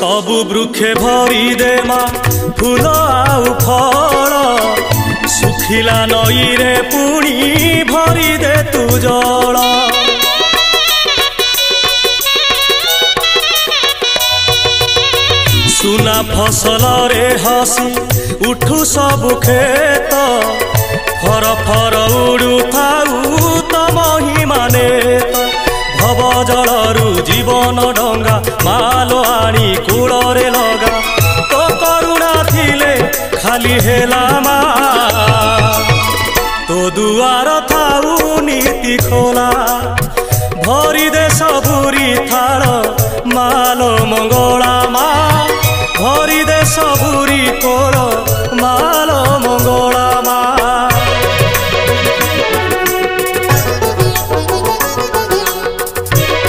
सबु वृक्षे भरी दे मा फूल आउ फल सुखिला नई रे पुणी भरी दे तू जल सुना फसल रे हसी उठू सबु खेत फर फर उड़ू थाऊ तम ही माने भव जलरू जीवन डंगा माल आनी कूल रे लगा तो करुणा थिले खाली हेला मा तो दुआर थाऊ नीति खोला भरी दे सबुरी थाल माल मंगला मा भरी दे सबुरी कोल माल मंगला मा।